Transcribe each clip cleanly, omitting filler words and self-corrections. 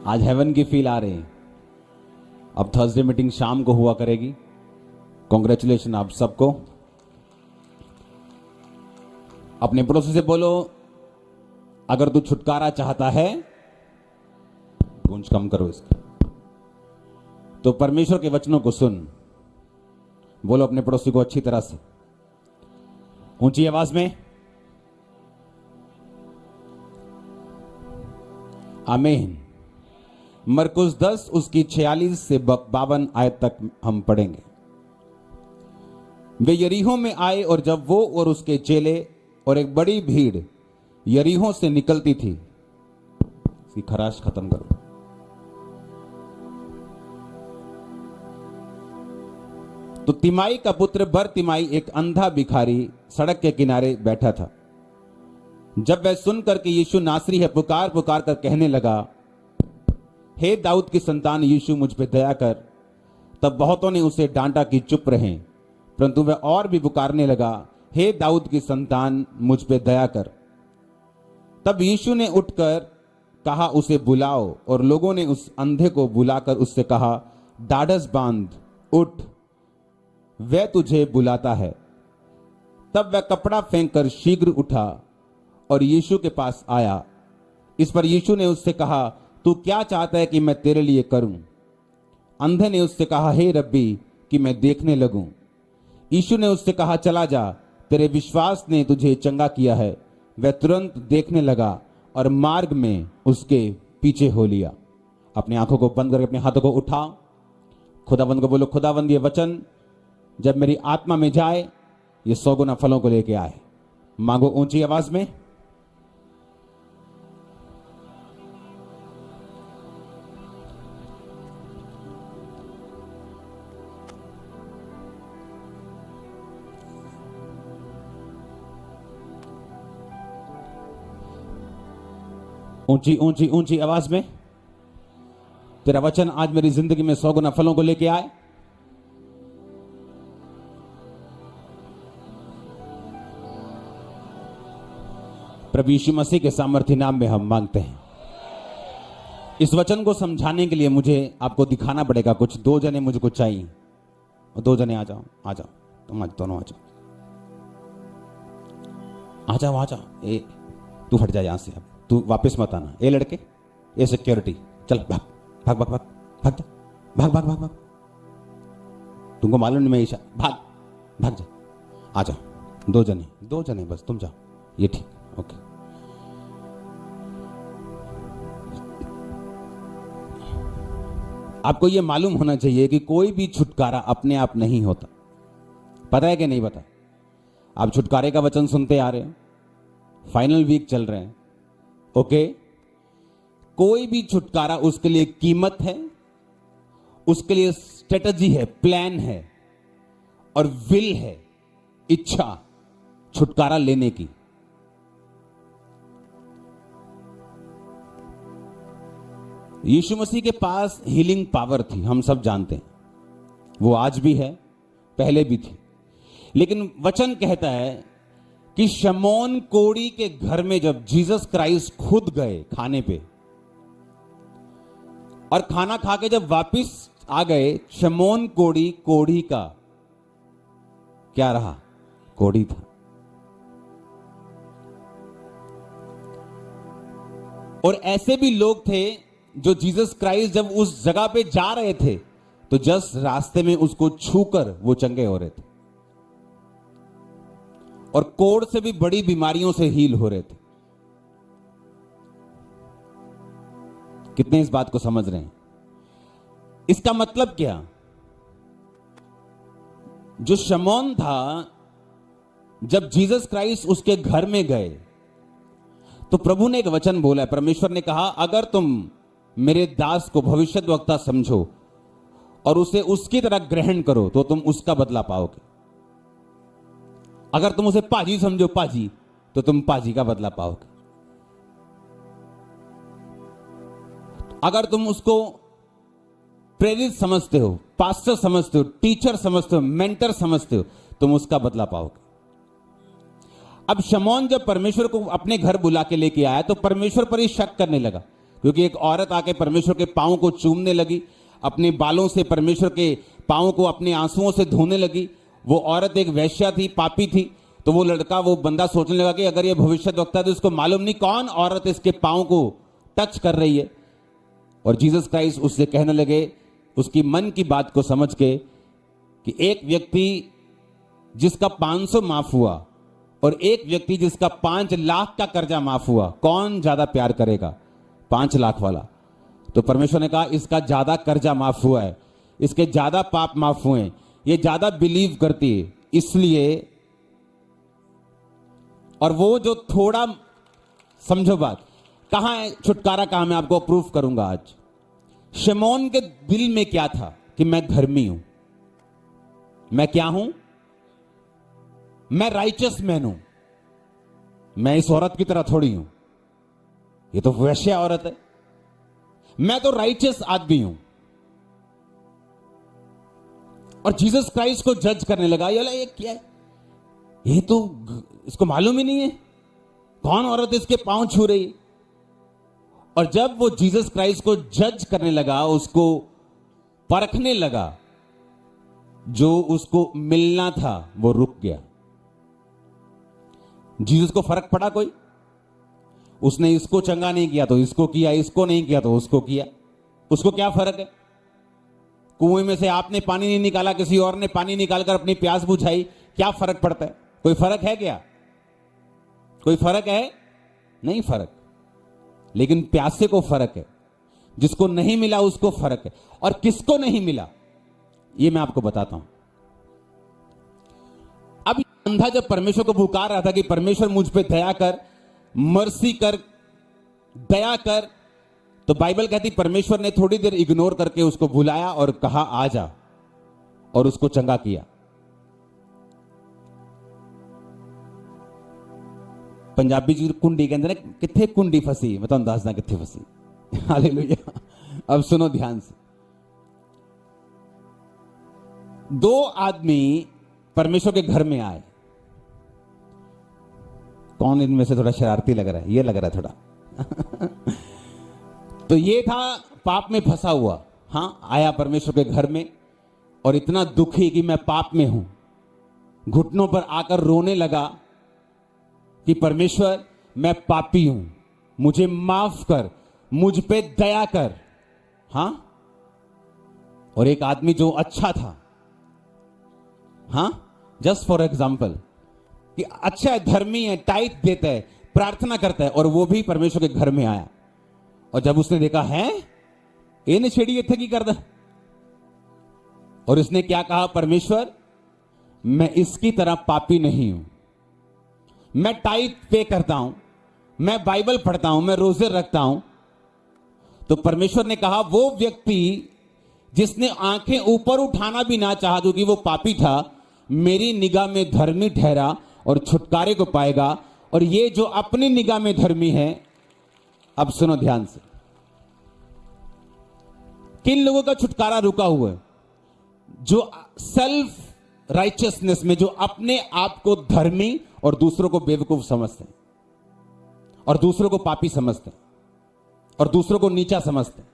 आज हेवन की फील आ रही है। अब थर्सडे मीटिंग शाम को हुआ करेगी। कॉन्ग्रेचुलेशन आप सबको। अपने पड़ोसी से बोलो, अगर तू छुटकारा चाहता है, गूंज कम करो इसकी, तो परमेश्वर के वचनों को सुन। बोलो अपने पड़ोसी को अच्छी तरह से, ऊंची आवाज में, आमीन। मरकुस 10 उसकी 46 से 52 आयत तक हम पढ़ेंगे। वे यरीहो में आए और जब वो और उसके चेले और एक बड़ी भीड़ यरीहो से निकलती थी, इसकी खराश खत्म करो। तो तिमाई का पुत्र बर तिमाई एक अंधा भिखारी सड़क के किनारे बैठा था। जब वह सुनकर कि यीशु नासरी है, पुकार पुकार कर कहने लगा, हे दाऊद की संतान यीशु मुझ पे दया कर। तब बहुतों ने उसे डांटा कि चुप रहें, परंतु वह और भी पुकारने लगा, हे दाऊद की संतान मुझ पे दया कर। तब यीशु ने उठकर कहा, उसे बुलाओ। और लोगों ने उस अंधे को बुलाकर उससे कहा, ढाढ़स बांध, उठ, वह तुझे बुलाता है। तब वह कपड़ा फेंककर शीघ्र उठा और यीशु के पास आया। इस पर यीशु ने उससे कहा, तू क्या चाहता है कि मैं तेरे लिए करूं? अंधे ने उससे कहा, हे रब्बी, कि मैं देखने लगूं। यीशु ने उससे कहा, चला जा, तेरे विश्वास ने तुझे चंगा किया है। वह तुरंत देखने लगा और मार्ग में उसके पीछे हो लिया। अपनी आंखों को बंद करके अपने हाथों को उठा, खुदावंद को बोलो, खुदावंद ये वचन जब मेरी आत्मा में जाए, ये 100 गुना फलों को लेके आए। मांगो ऊंची आवाज में। ऊंची ऊंची ऊंची आवाज में। तेरा वचन आज मेरी जिंदगी में 100 गुना फलों को लेके आए। प्रभु यीशु मसीह के सामर्थ्य नाम में हम मांगते हैं। इस वचन को समझाने के लिए मुझे आपको दिखाना पड़ेगा कुछ। 2 जने मुझको चाहिए, और 2 जने आ जाओ, आ जाओ, तुम आज दोनों आ जाओ, आ जाओ, आ जाओ। ए तू हट जा यहां से, अब तू वापस मत आना। ए लड़के, ए सिक्योरिटी, चल भाग भाग भाग भाग भाग जा, भाग भाग भाग भाग। तुमको मालूम नहीं मैं ईशा, भाग भाग जा, आ जाओ। 2 जने बस, तुम जाओ। ये ठीक, ओके। आपको यह मालूम होना चाहिए कि कोई भी छुटकारा अपने आप नहीं होता। पता है कि नहीं पता? आप छुटकारे का वचन सुनते आ रहे हैं, फाइनल वीक चल रहे हैं, ओके। कोई भी छुटकारा, उसके लिए कीमत है, उसके लिए स्ट्रेटजी है, प्लान है और विल है, इच्छा छुटकारा लेने की। यीशु मसीह के पास हीलिंग पावर थी, हम सब जानते हैं। वो आज भी है, पहले भी थी। लेकिन वचन कहता है कि शमौन कोढ़ी के घर में जब जीसस क्राइस्ट खुद गए खाने पे, और खाना खा के जब वापिस आ गए, शमौन कोढ़ी का क्या रहा? कोढ़ी था। और ऐसे भी लोग थे जो जीसस क्राइस्ट जब उस जगह पे जा रहे थे, तो जस्ट रास्ते में उसको छूकर वो चंगे हो रहे थे, और कोढ़ से भी बड़ी बीमारियों से हील हो रहे थे। कितने इस बात को समझ रहे हैं? इसका मतलब क्या? जो शमौन था, जब जीसस क्राइस्ट उसके घर में गए, तो प्रभु ने एक वचन बोला है। परमेश्वर ने कहा, अगर तुम मेरे दास को भविष्यद्वक्ता समझो और उसे उसकी तरह ग्रहण करो, तो तुम उसका बदला पाओगे। अगर तुम उसे पाजी समझो, पाजी, तो तुम पाजी का बदला पाओगे। अगर तुम उसको प्रेरित समझते हो, पास्टर समझते हो, टीचर समझते हो, मेंटर समझते हो, तुम उसका बदला पाओगे। अब शमौन जब परमेश्वर को अपने घर बुला के लेके आया, तो परमेश्वर पर ही शक करने लगा क्योंकि एक औरत आके परमेश्वर के पांव को चूमने लगी, अपने बालों से परमेश्वर के पांव को अपने आंसुओं से धोने लगी। वो औरत एक वेश्या थी, पापी थी। तो वो लड़का, वो बंदा सोचने लगा कि अगर ये भविष्यद्वक्ता है तो इसको मालूम नहीं कौन औरत इसके पांव को टच कर रही है। और जीसस क्राइस्ट उससे कहने लगे, उसकी मन की बात को समझ के, कि एक व्यक्ति जिसका 500 माफ हुआ और एक व्यक्ति जिसका 5 लाख का कर्जा माफ हुआ, कौन ज्यादा प्यार करेगा? 5 लाख वाला। तो परमेश्वर ने कहा इसका ज्यादा कर्जा माफ हुआ है, इसके ज्यादा पाप माफ हुए हैं, ये ज्यादा बिलीव करती है, इसलिए। और वो जो थोड़ा, समझो बात, कहां है छुटकारा? कहां? मैं आपको प्रूफ करूंगा आज। शिमोन के दिल में क्या था? कि मैं धर्मी हूं। मैं क्या हूं? मैं राइचस मैन हूं। मैं इस औरत की तरह थोड़ी हूं, ये तो वैश्या औरत है। मैं तो राइचस आदमी हूं। और जीसस क्राइस्ट को जज करने लगा, ये क्या है? ये तो इसको मालूम ही नहीं है कौन औरत इसके पांव छू रही है। और जब वो जीसस क्राइस्ट को जज करने लगा, उसको परखने लगा, जो उसको मिलना था वो रुक गया। जीसस को फर्क पड़ा कोई? उसने इसको चंगा नहीं किया तो इसको किया, इसको नहीं किया तो उसको किया। उसको क्या फर्क है? कुएं में से आपने पानी नहीं निकाला, किसी और ने पानी निकालकर अपनी प्यास बुझाई, क्या फर्क पड़ता है? कोई फर्क है क्या? कोई फर्क है? नहीं फर्क। लेकिन प्यासे को फर्क है, जिसको नहीं मिला उसको फर्क है। और किसको नहीं मिला ये मैं आपको बताता हूं। अब अंधा जब परमेश्वर को पुकार रहा था कि परमेश्वर मुझ पे दया कर, मर्सी कर, दया कर, तो बाइबल कहती परमेश्वर ने थोड़ी देर इग्नोर करके उसको बुलाया और कहा आ जा, और उसको चंगा किया। पंजाबी जी कुंडी कहते हैं, किथे कुंडी फसी, मैं तुम दसदा किथे फसी। हालेलुया। अब सुनो ध्यान से। 2 आदमी परमेश्वर के घर में आए। कौन इनमें से थोड़ा शरारती लग रहा है? ये लग रहा है थोड़ा। तो ये था पाप में फंसा हुआ। हां, आया परमेश्वर के घर में और इतना दुखी कि मैं पाप में हूं, घुटनों पर आकर रोने लगा कि परमेश्वर मैं पापी हूं, मुझे माफ कर, मुझ पे दया कर। हां, और एक आदमी जो अच्छा था, हां, जस्ट फॉर एग्जाम्पल, कि अच्छा है, धर्मी है, टाइट देता है, प्रार्थना करता है, और वो भी परमेश्वर के घर में आया। और जब उसने देखा है ये नछेड़ी इत्थे की करदा, और उसने क्या कहा? परमेश्वर मैं इसकी तरह पापी नहीं हूं, मैं टाइट पे करता हूं, मैं बाइबल पढ़ता हूं, मैं रोजे रखता हूं। तो परमेश्वर ने कहा वो व्यक्ति जिसने आंखें ऊपर उठाना भी ना चाहा, क्योंकि वो पापी था, मेरी निगाह में धर्मी ठहरा और छुटकारे को पाएगा। और ये जो अपनी निगाह में धर्मी है, अब सुनो ध्यान से, किन लोगों का छुटकारा रुका हुआ है? जो सेल्फ राइचियसनेस में, जो अपने आप को धर्मी और दूसरों को बेवकूफ समझते हैं, और दूसरों को पापी समझते हैं, और दूसरों को नीचा समझते हैं।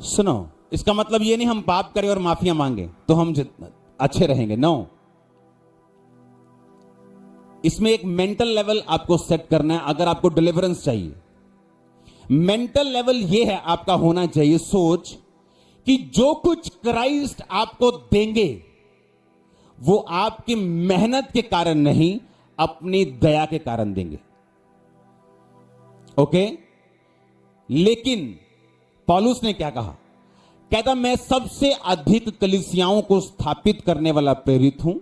सुनो, इसका मतलब ये नहीं हम पाप करें और माफिया मांगे तो हम अच्छे रहेंगे। नो, इसमें एक मेंटल लेवल आपको सेट करना है। अगर आपको डिलीवरेंस चाहिए, मेंटल लेवल ये है आपका होना चाहिए, सोच कि जो कुछ क्राइस्ट आपको देंगे वो आपकी मेहनत के कारण नहीं, अपनी दया के कारण देंगे। ओके? लेकिन पौलुस ने क्या कहा? कहता मैं सबसे अधिक कलीसियाओं को स्थापित करने वाला प्रेरित हूं,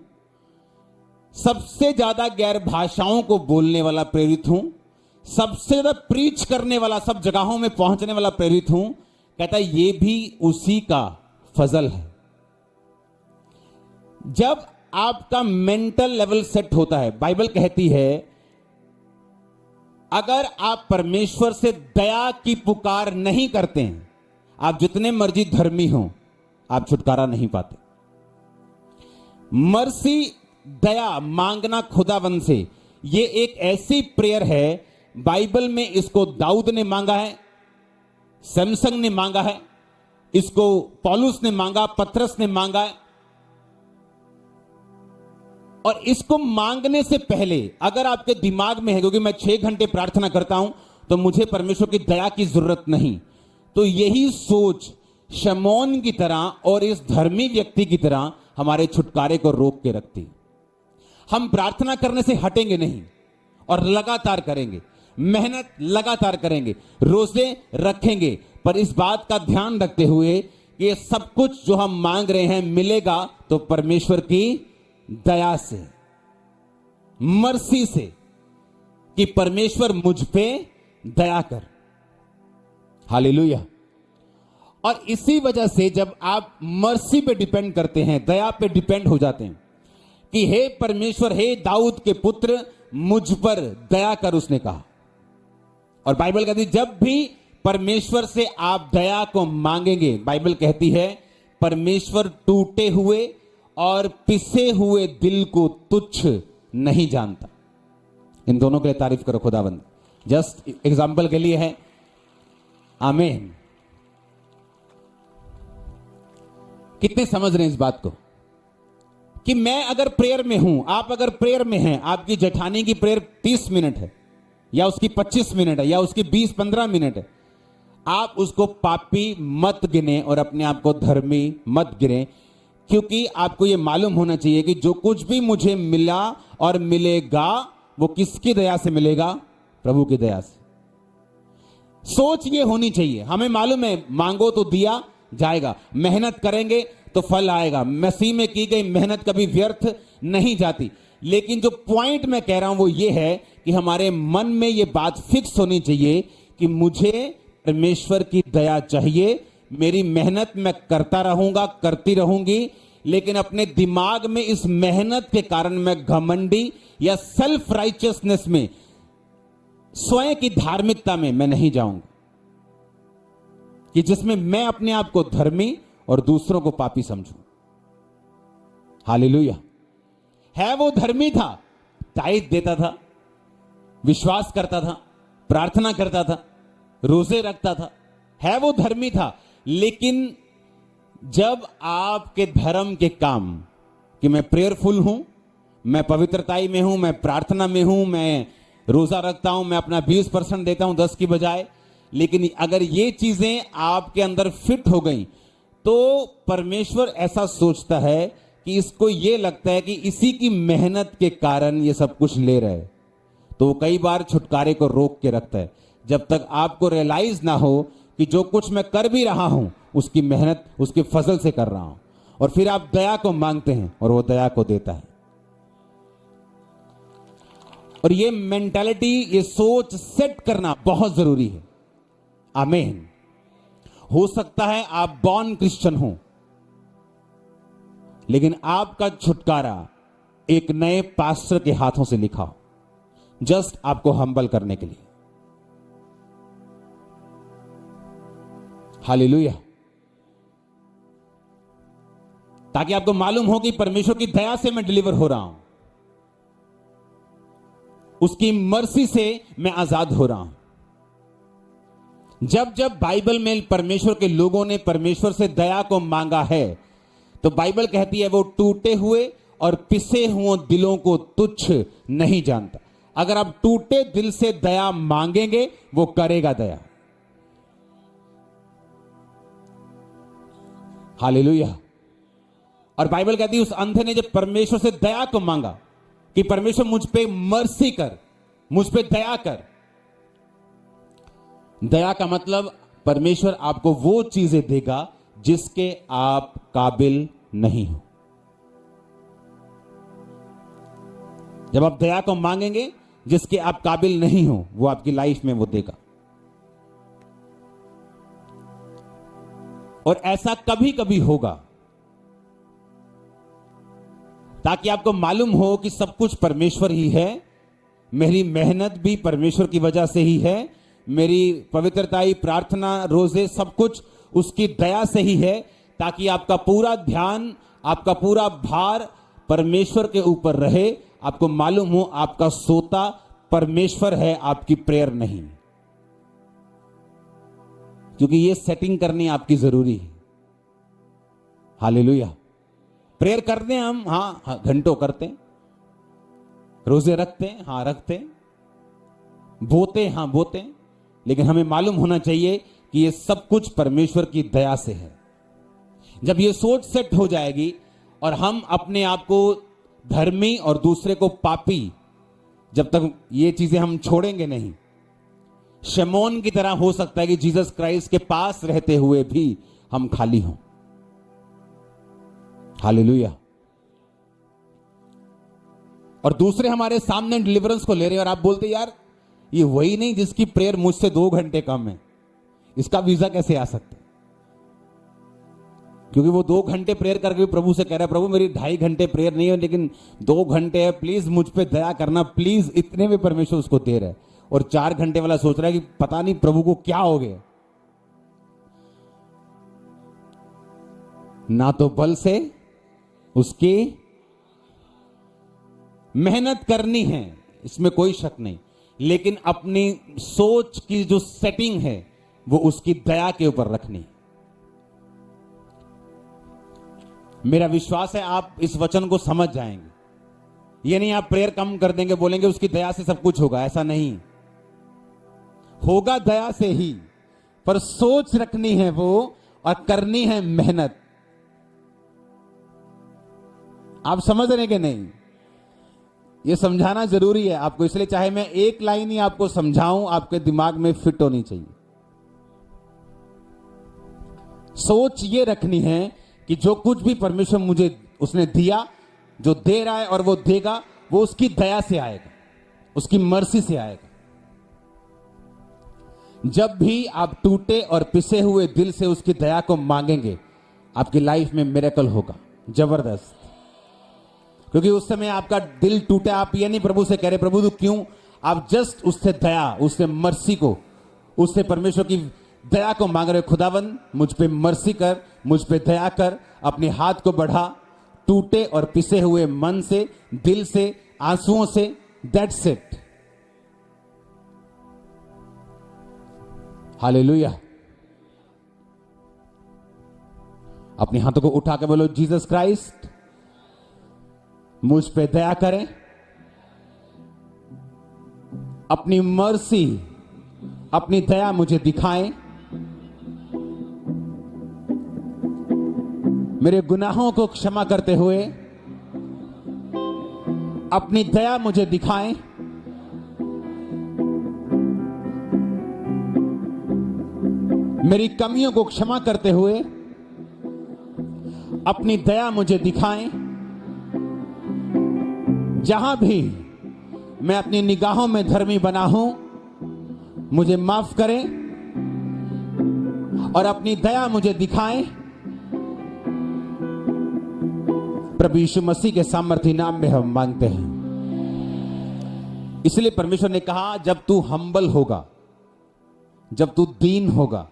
सबसे ज्यादा गैर भाषाओं को बोलने वाला प्रेरित हूं, सबसे ज्यादा प्रीच करने वाला, सब जगहों में पहुंचने वाला प्रेरित हूं। कहता ये भी उसी का फजल है। जब आपका मेंटल लेवल सेट होता है, बाइबल कहती है अगर आप परमेश्वर से दया की पुकार नहीं करते हैं, आप जितने मर्जी धर्मी हो, आप छुटकारा नहीं पाते। मर्सी, दया मांगना खुदावन से, ये एक ऐसी प्रेयर है, बाइबल में इसको दाऊद ने मांगा है, सैमसंग ने मांगा है, इसको पौलुस ने मांगा, पतरस ने मांगा है। और इसको मांगने से पहले अगर आपके दिमाग में है क्योंकि मैं 6 घंटे प्रार्थना करता हूं तो मुझे परमेश्वर की दया की जरूरत नहीं, तो यही सोच शमौन की तरह और इस धर्मी व्यक्ति की तरह हमारे छुटकारे को रोक के रखती है। हम प्रार्थना करने से हटेंगे नहीं और लगातार करेंगे, मेहनत लगातार करेंगे, रोजे रखेंगे, पर इस बात का ध्यान रखते हुए कि ये सब कुछ जो हम मांग रहे हैं मिलेगा तो परमेश्वर की दया से, मर्सी से, कि परमेश्वर मुझ पे दया कर। हालेलुया। और इसी वजह से जब आप मर्सी पे डिपेंड करते हैं, दया पे डिपेंड हो जाते हैं कि हे परमेश्वर, हे दाऊद के पुत्र, मुझ पर दया कर, उसने कहा। और बाइबल कहती है जब भी परमेश्वर से आप दया को मांगेंगे, बाइबल कहती है परमेश्वर टूटे हुए और पिसे हुए दिल को तुच्छ नहीं जानता। इन दोनों के लिए तारीफ करो खुदाबंद। जस्ट एग्जाम्पल के लिए है। आमीन। कितने समझ रहे हैं इस बात को कि मैं अगर प्रेयर में हूं, आप अगर प्रेयर में हैं, आपकी जेठानी की प्रेयर 30 मिनट है या उसकी 25 मिनट है या उसकी 20-15 मिनट है, आप उसको पापी मत गिने और अपने आप को धर्मी मत गिने, क्योंकि आपको यह मालूम होना चाहिए कि जो कुछ भी मुझे मिला और मिलेगा वो किसकी दया से मिलेगा? प्रभु की दया से। सोच ये होनी चाहिए। हमें मालूम है मांगो तो दिया जाएगा, मेहनत करेंगे तो फल आएगा, मसीह में की गई मेहनत कभी व्यर्थ नहीं जाती। लेकिन जो पॉइंट मैं कह रहा हूं वो ये है कि हमारे मन में ये बात फिक्स होनी चाहिए कि मुझे परमेश्वर की दया चाहिए, मेरी मेहनत मैं करता रहूंगा, करती रहूंगी, लेकिन अपने दिमाग में इस मेहनत के कारण मैं घमंडी या सेल्फ राइचियसनेस में, स्वयं की धार्मिकता में मैं नहीं जाऊंगा कि जिसमें मैं अपने आप को धर्मी और दूसरों को पापी समझूं। हालेलुया। है वो धर्मी था, टाइट देता था, विश्वास करता था, प्रार्थना करता था, रोजे रखता था, है वो धर्मी था। लेकिन जब आपके धर्म के काम कि मैं प्रेयरफुल हूं, मैं पवित्रताई में हूं, मैं प्रार्थना में हूं, मैं रोजा रखता हूं, मैं अपना 20% देता हूं 10 की बजाय, लेकिन अगर ये चीजें आपके अंदर फिट हो गई तो परमेश्वर ऐसा सोचता है कि इसको ये लगता है कि इसी की मेहनत के कारण ये सब कुछ ले रहा है, तो वो कई बार छुटकारे को रोक के रखता है जब तक आपको रियलाइज ना हो कि जो कुछ मैं कर भी रहा हूं उसकी मेहनत उसके फजल से कर रहा हूं। और फिर आप दया को मांगते हैं और वो दया को देता है। और ये मेंटालिटी, ये सोच सेट करना बहुत जरूरी है। आमीन। हो सकता है आप बॉर्न क्रिश्चियन हो, लेकिन आपका छुटकारा एक नए पास्टर के हाथों से लिखा हो, जस्ट आपको हम्बल करने के लिए। हालेलुया। ताकि आपको मालूम हो कि परमेश्वर की दया से मैं डिलीवर हो रहा हूं, उसकी मर्सी से मैं आजाद हो रहा हूं। जब जब बाइबल में परमेश्वर के लोगों ने परमेश्वर से दया को मांगा है तो बाइबल कहती है वो टूटे हुए और पिसे हुए दिलों को तुच्छ नहीं जानता। अगर आप टूटे दिल से दया मांगेंगे वो करेगा दया। हालेलुया। और बाइबल कहती है उस अंधे ने जब परमेश्वर से दया को मांगा कि परमेश्वर मुझ पे मर्सी कर, मुझ पे दया कर। दया का मतलब परमेश्वर आपको वो चीजें देगा जिसके आप काबिल नहीं हो। जब आप दया को मांगेंगे जिसके आप काबिल नहीं हो, वो आपकी लाइफ में वो देगा। और ऐसा कभी कभी होगा ताकि आपको मालूम हो कि सब कुछ परमेश्वर ही है, मेरी मेहनत भी परमेश्वर की वजह से ही है, मेरी पवित्रताई, प्रार्थना, रोजे सब कुछ उसकी दया से ही है, ताकि आपका पूरा ध्यान, आपका पूरा भार परमेश्वर के ऊपर रहे, आपको मालूम हो आपका सोता परमेश्वर है, आपकी प्रेयर नहीं, क्योंकि ये सेटिंग करनी आपकी जरूरी है। हालेलुया। प्रेयर करते हैं हम, हाँ घंटों करते हैं, रोजे रखते हैं, हाँ रखते हैं, बोते हैं, हाँ बोते हैं, लेकिन हमें मालूम होना चाहिए कि ये सब कुछ परमेश्वर की दया से है। जब ये सोच सेट हो जाएगी और हम अपने आप को धर्मी और दूसरे को पापी, जब तक ये चीजें हम छोड़ेंगे नहीं, शमौन की तरह हो सकता है कि जीसस क्राइस्ट के पास रहते हुए भी हम खाली हों। हालेलुया। और दूसरे हमारे सामने डिलीवरेंस को ले रहे हैं और आप बोलते यार ये वही नहीं जिसकी प्रेयर मुझसे 2 घंटे कम है, इसका वीजा कैसे आ सकता है? क्योंकि वो 2 घंटे प्रेयर करके भी प्रभु से कह रहा है प्रभु मेरी 2.5 घंटे प्रेयर नहीं है लेकिन 2 घंटे है, प्लीज मुझ पे दया करना, प्लीज। इतने में परमेश्वर उसको दे रहा है। और 4 घंटे वाला सोच रहा है कि पता नहीं प्रभु को क्या हो गया। ना तो बल से उसकी मेहनत करनी है, इसमें कोई शक नहीं, लेकिन अपनी सोच की जो सेटिंग है वो उसकी दया के ऊपर रखनी है। मेरा विश्वास है आप इस वचन को समझ जाएंगे। ये नहीं आप प्रेयर कम कर देंगे, बोलेंगे उसकी दया से सब कुछ होगा, ऐसा नहीं होगा। दया से ही, पर सोच रखनी है वो और करनी है मेहनत। आप समझ रहे कि नहीं? ये समझाना जरूरी है आपको, इसलिए चाहे मैं एक लाइन ही आपको समझाऊं, आपके दिमाग में फिट होनी चाहिए। सोच ये रखनी है कि जो कुछ भी परमेश्वर मुझे उसने दिया, जो दे रहा है और वो देगा, वो उसकी दया से आएगा, उसकी मर्सी से आएगा। जब भी आप टूटे और पिसे हुए दिल से उसकी दया को मांगेंगे, आपकी लाइफ में मिरेकल होगा, जबरदस्त। क्योंकि उस समय आपका दिल टूटा, आप ये नहीं प्रभु से कह रहे प्रभु तू क्यों, आप जस्ट उससे दया, उससे मर्सी को, उससे परमेश्वर की दया को मांग रहे, खुदावन मुझ पे मर्सी कर, मुझ पे दया कर, अपने हाथ को बढ़ा, टूटे और पिसे हुए मन से, दिल से, आंसुओं से, दैट्स इट। हालेलुया। अपने हाथों को उठा के बोलो जीसस क्राइस्ट मुझ पे दया करें, अपनी मर्सी, अपनी दया मुझे दिखाएं, मेरे गुनाहों को क्षमा करते हुए अपनी दया मुझे दिखाएं, मेरी कमियों को क्षमा करते हुए अपनी दया मुझे दिखाएं। जहां भी मैं अपनी निगाहों में धर्मी बना हूं, मुझे माफ करें और अपनी दया मुझे दिखाएं। प्रभु यीशु मसीह के सामर्थी नाम में हम मांगते हैं। इसलिए परमेश्वर ने कहा जब तू हम्बल होगा, जब तू दीन होगा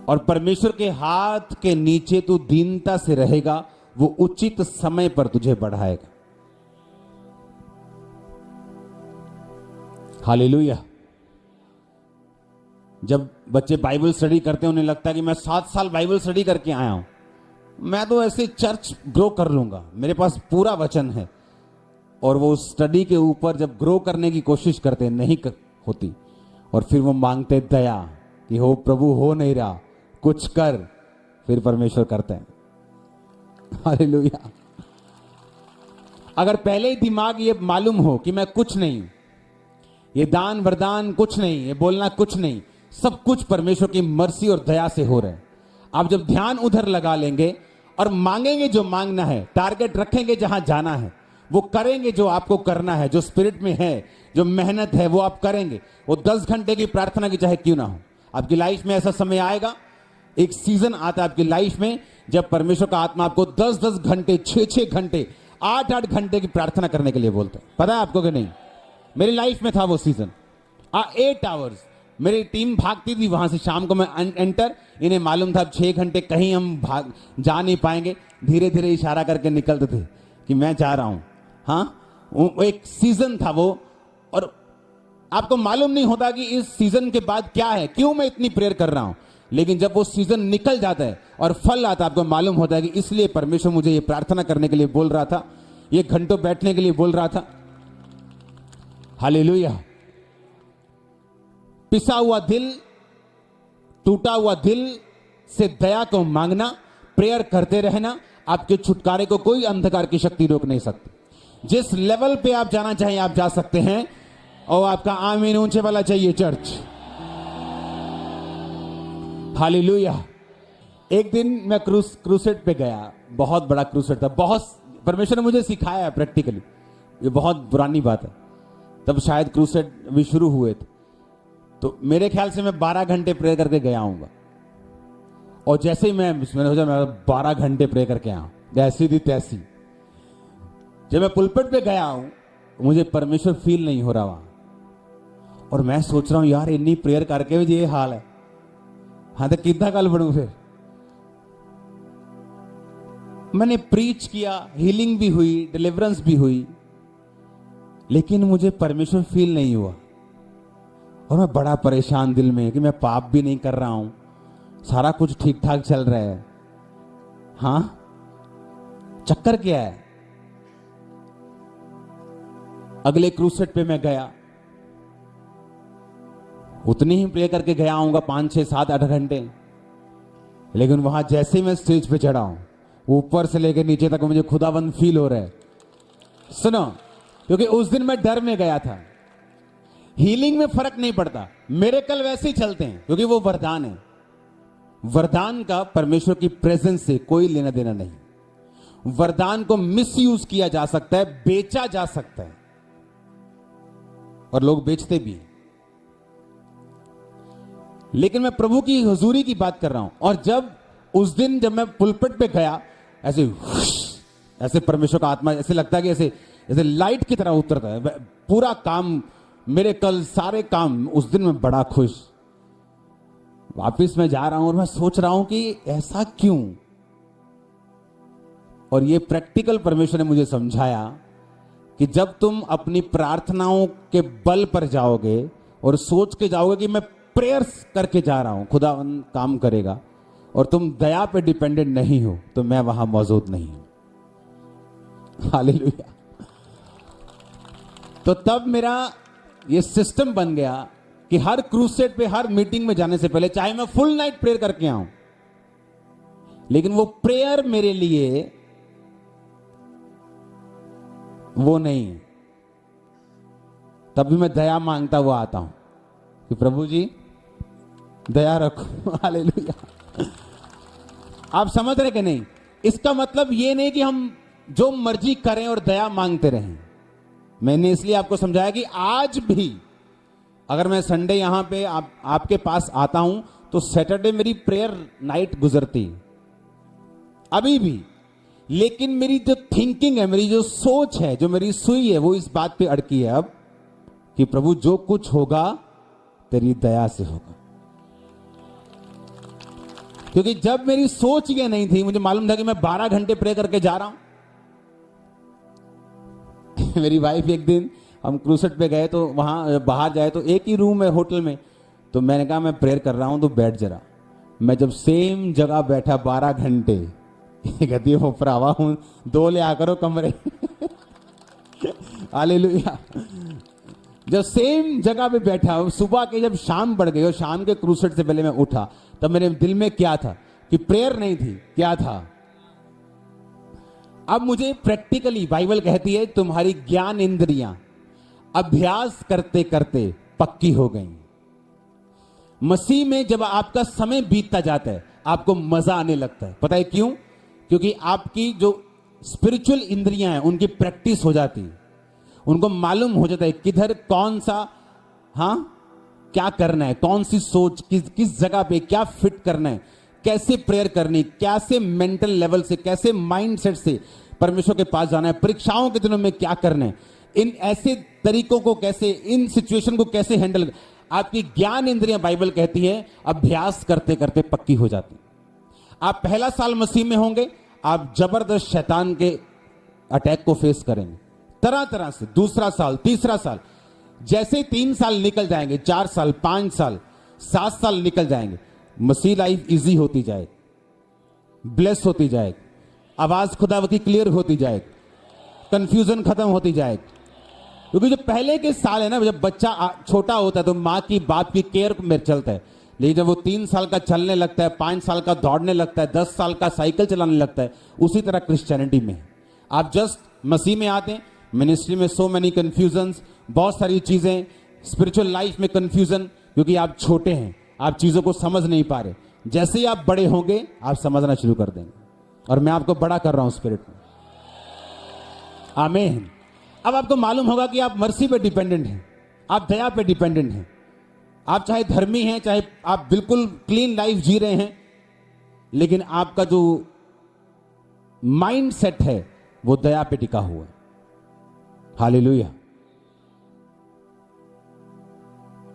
और परमेश्वर के हाथ के नीचे तू दीनता से रहेगा, वो उचित समय पर तुझे बढ़ाएगा। हालेलुया। जब बच्चे बाइबल स्टडी करते हैं उन्हें लगता है कि मैं 7 साल बाइबल स्टडी करके आया हूं, मैं तो ऐसे चर्च ग्रो कर लूंगा, मेरे पास पूरा वचन है। और वो स्टडी के ऊपर जब ग्रो करने की कोशिश करते नहीं होती, और फिर वो मांगते दया कि हो प्रभु हो नहीं रहा, कुछ कर, फिर परमेश्वर करते हैं। हालेलुया। अगर पहले ही दिमाग ये मालूम हो कि मैं कुछ नहीं, ये दान वरदान कुछ नहीं, ये बोलना कुछ नहीं, सब कुछ परमेश्वर की मर्सी और दया से हो रहा है, आप जब ध्यान उधर लगा लेंगे और मांगेंगे जो मांगना है, टारगेट रखेंगे जहां जाना है, वो करेंगे जो आपको करना है, जो स्पिरिट में है, जो मेहनत है वो आप करेंगे। वो 10 घंटे की प्रार्थना की चाहे क्यों ना हो, आपकी लाइफ में ऐसा समय आएगा, एक सीजन आता है आपकी लाइफ में जब परमेश्वर का आत्मा आपको 10-10 घंटे, 6-6 घंटे, 8-8 घंटे की प्रार्थना करने के लिए बोलता है। पता है आपको कि नहीं? मेरी लाइफ में था वो सीजन। 8 आवर्स मेरी टीम भागती थी वहां से, शाम को मैं एंटर, इन्हें मालूम था 6 घंटे कहीं हम जा नहीं पाएंगे, धीरे धीरे इशारा करके निकलते थे कि मैं जा रहा हूं। हाँ, वो एक सीजन था वो, और आपको मालूम नहीं होता कि इस सीजन के बाद क्या है, क्यों मैं इतनी प्रेयर कर रहा हूं। लेकिन जब वो सीजन निकल जाता है और फल आता है, आपको मालूम होता है कि इसलिए परमेश्वर मुझे ये प्रार्थना करने के लिए बोल रहा था, ये घंटों बैठने के लिए बोल रहा था। हालेलुया। पिसा हुआ दिल, टूटा हुआ दिल से दया को मांगना, प्रेयर करते रहना, आपके छुटकारे को कोई अंधकार की शक्ति रोक नहीं सकती। जिस लेवल पे आप जाना चाहिए आप जा सकते हैं, और आपका आमीन ऊंचे वाला चाहिए चर्च। हालेलुया। एक दिन मैं क्रूसेड पे गया, बहुत बड़ा क्रूसेड था, बहुत परमेश्वर ने मुझे सिखाया है प्रैक्टिकली, ये बहुत पुरानी बात है। तब शायद क्रूसेड भी शुरू हुए थे, तो मेरे ख्याल से मैं 12 घंटे प्रे करके गया हूँगा। और जैसे ही मैंने सोचा मैं 12 घंटे प्रे करके आया, जैसी थी तैसी। जब मैं पुलपिट पे गया हूं, मुझे परमेश्वर फील नहीं हो रहा वहां, और मैं सोच रहा हूं यार इतनी प्रेयर करके भी ये हाल है, हाँ तो कितना कल बढ़ू। फिर मैंने प्रीच किया, हीलिंग भी हुई, डिलीवरेंस भी हुई, लेकिन मुझे परमेश्वर फील नहीं हुआ। और मैं बड़ा परेशान दिल में कि मैं पाप भी नहीं कर रहा हूं, सारा कुछ ठीक ठाक चल रहा है। हाँ, चक्कर क्या है। अगले क्रूसेड पे मैं गया, उतनी ही प्रे करके गया हूँगा 5, 6, 7, 8 घंटे। लेकिन वहां जैसे ही मैं स्टेज पे चढ़ा हूं, ऊपर से लेकर नीचे तक मुझे खुदाबंद फील हो रहा है। सुनो, क्योंकि उस दिन मैं डर में गया था। हीलिंग में फर्क नहीं पड़ता, मिरेकल वैसे ही चलते हैं, क्योंकि वो वरदान है। वरदान का परमेश्वर की प्रेजेंस से कोई लेना देना नहीं। वरदान को मिसयूज किया जा सकता है, बेचा जा सकता है, और लोग बेचते भी। लेकिन मैं प्रभु की हुजूरी की बात कर रहा हूं। और जब उस दिन जब मैं पुलपिट पे गया, ऐसे परमेश्वर का आत्मा ऐसे लगता है कि ऐसे लाइट की तरह उतरता है। पूरा काम, मेरे कल सारे काम, उस दिन मैं बड़ा खुश। वापिस मैं जा रहा हूं और मैं सोच रहा हूं कि ऐसा क्यों। और ये प्रैक्टिकल परमेश्वर ने मुझे समझाया कि जब तुम अपनी प्रार्थनाओं के बल पर जाओगे और सोच के जाओगे कि मैं प्रेयर्स करके जा रहा हूं, खुदा काम करेगा, और तुम दया पे डिपेंडेंट नहीं हो, तो मैं वहां मौजूद नहीं हूं। हालेलुया। तो तब मेरा ये सिस्टम बन गया कि हर क्रूसेड पे, हर मीटिंग में जाने से पहले, चाहे मैं फुल नाइट प्रेयर करके आऊं, लेकिन वो प्रेयर मेरे लिए वो नहीं, तब भी मैं दया मांगता हुआ आता हूं कि प्रभु जी दया रखो। हालेलुया। आप समझ रहे कि नहीं? इसका मतलब ये नहीं कि हम जो मर्जी करें और दया मांगते रहें। मैंने इसलिए आपको समझाया कि आज भी अगर मैं संडे यहां पे आपके पास आता हूं, तो सैटरडे मेरी प्रेयर नाइट गुजरती अभी भी। लेकिन मेरी जो थिंकिंग है, मेरी जो सोच है, जो मेरी सुई है, वो इस बात पे अड़की है अब कि प्रभु जो कुछ होगा तेरी दया से होगा। क्योंकि जब मेरी सोच ये नहीं थी, मुझे मालूम था कि मैं 12 घंटे प्रे करके जा रहा हूं। मेरी वाइफ, एक दिन हम क्रूसेड पे गए, तो वहां बाहर जाए तो एक ही रूम है होटल में, तो मैंने कहा मैं प्रेयर कर रहा हूं तो बैठ जरा। मैं जब सेम जगह बैठा 12 घंटे, कहती हो भरावा हूं 2 ले आकर कमरे। हालेलुया। जब सेम जगह पे बैठा, सुबह के जब शाम पड़ गई और शाम के क्रूसेड से पहले मैं उठा, तब मेरे दिल में क्या था कि प्रेयर नहीं थी, क्या था? अब मुझे प्रैक्टिकली बाइबल कहती है तुम्हारी ज्ञान इंद्रियां अभ्यास करते करते पक्की हो गई। मसीह में जब आपका समय बीतता जाता है, आपको मजा आने लगता है। पता है क्यों? क्योंकि आपकी जो स्पिरिचुअल इंद्रियां हैं उनकी प्रैक्टिस हो जाती है। उनको मालूम हो जाता है किधर कौन सा, हाँ, क्या करना है, कौन सी सोच किस जगह पे क्या फिट करना है, कैसे प्रेयर करनी, कैसे मेंटल लेवल से, कैसे माइंडसेट से परमेश्वर के पास जाना है, परीक्षाओं के दिनों में क्या करना है, इन ऐसे तरीकों को कैसे, इन सिचुएशन को कैसे हैंडल। आपकी ज्ञान इंद्रियां, बाइबल कहती है, अभ्यास करते करते पक्की हो जाती। आप पहला साल मसीह में होंगे, आप जबरदस्त शैतान के अटैक को फेस करेंगे तरह तरह से। दूसरा साल, तीसरा साल, जैसे 3 साल निकल जाएंगे, 4 साल, 5 साल, 7 साल निकल जाएंगे, मसीह लाइफ इजी होती जाएगी, ब्लेस होती जाएगी, आवाज खुदा की क्लियर होती जाएगी, कंफ्यूजन खत्म होती जाएगी। क्योंकि जो पहले के साल है ना, जब बच्चा छोटा होता है तो माँ की बाप की केयर में चलता है, लेकिन जब वो 3 साल का चलने लगता है, 5 साल का दौड़ने लगता है, 10 साल का साइकिल चलाने लगता है, उसी तरह क्रिश्चियनिटी में आप जस्ट मसीह में आते हैं, मिनिस्ट्री में सो मेनी कंफ्यूजन्स, बहुत सारी चीजें, स्पिरिचुअल लाइफ में कंफ्यूजन, क्योंकि आप छोटे हैं, आप चीजों को समझ नहीं पा रहे। जैसे ही आप बड़े होंगे आप समझना शुरू कर देंगे, और मैं आपको बड़ा कर रहा हूं स्पिरिट में। आमीन। अब आपको मालूम होगा कि आप मर्सी पे डिपेंडेंट हैं, आप दया पे डिपेंडेंट हैं। आप चाहे धर्मी हैं, चाहे आप बिल्कुल क्लीन लाइफ जी रहे हैं, लेकिन आपका जो माइंड सेट है वो दया पे टिका हुआ है। हालेलुया।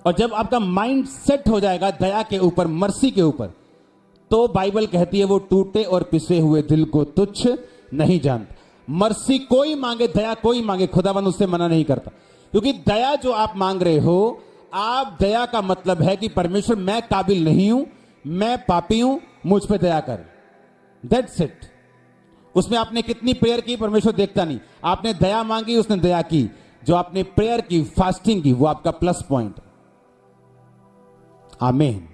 और जब आपका माइंड सेट हो जाएगा दया के ऊपर, मर्सी के ऊपर, तो बाइबल कहती है वो टूटे और पिसे हुए दिल को तुच्छ नहीं जानता। मर्सी कोई मांगे, दया कोई मांगे, खुदावंद उससे मना नहीं करता। क्योंकि दया जो आप मांग रहे हो, आप दया का मतलब है कि परमेश्वर मैं काबिल नहीं हूं, मैं पापी हूं, मुझ पे दया कर। That's it. उसमें आपने कितनी प्रेयर की परमेश्वर देखता नहीं, आपने दया मांगी, उसने दया की। जो आपने प्रेयर की, फास्टिंग की, वो आपका प्लस पॉइंट। आमीन।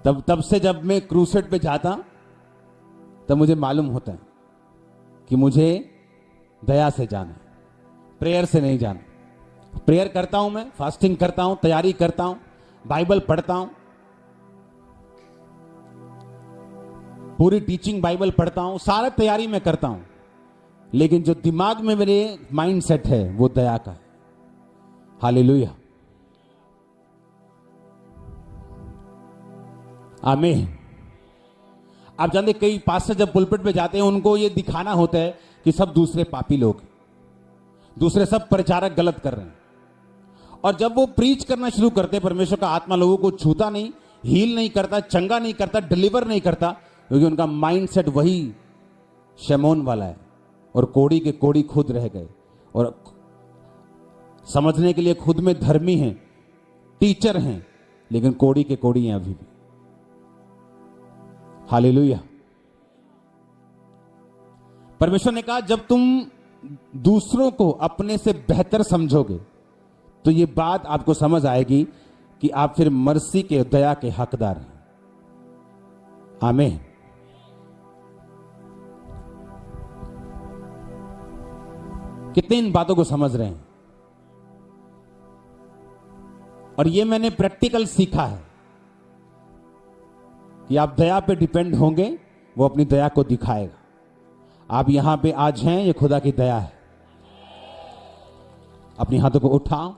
तब से जब मैं क्रूसेड पे जाता तब मुझे मालूम होता है कि मुझे दया से जाना है, प्रेयर से नहीं जाना। प्रेयर करता हूं मैं, फास्टिंग करता हूं, तैयारी करता हूं, बाइबल पढ़ता हूं, पूरी टीचिंग बाइबल पढ़ता हूं, सारा तैयारी मैं करता हूं, लेकिन जो दिमाग में मेरे माइंड सेट है वो दया का है। हालेलुया। आमीन। आप जानते कई पास्टर जब पुलपिट पे जाते हैं उनको ये दिखाना होता है कि सब दूसरे पापी लोग, दूसरे सब प्रचारक गलत कर रहे हैं। और जब वो प्रीच करना शुरू करते हैं, परमेश्वर का आत्मा लोगों को छूता नहीं, हील नहीं करता, चंगा नहीं करता, डिलीवर नहीं करता, क्योंकि उनका माइंडसेट वही शमोन वाला है। और कोड़ी के कोड़ी खुद रह गए, और समझने के लिए खुद में धर्मी हैं, टीचर हैं, लेकिन कोड़ी के कोड़ी हैं अभी भी। हालेलुया। परमेश्वर ने कहा जब तुम दूसरों को अपने से बेहतर समझोगे तो ये बात आपको समझ आएगी कि आप फिर मर्सी के, दया के हकदार हैं। आमीन। कितने इन बातों को समझ रहे हैं? और ये मैंने प्रैक्टिकल सीखा है कि आप दया पे डिपेंड होंगे, वो अपनी दया को दिखाएगा। आप यहां पे आज हैं, ये खुदा की दया है। अपनी हाथों को उठाओ,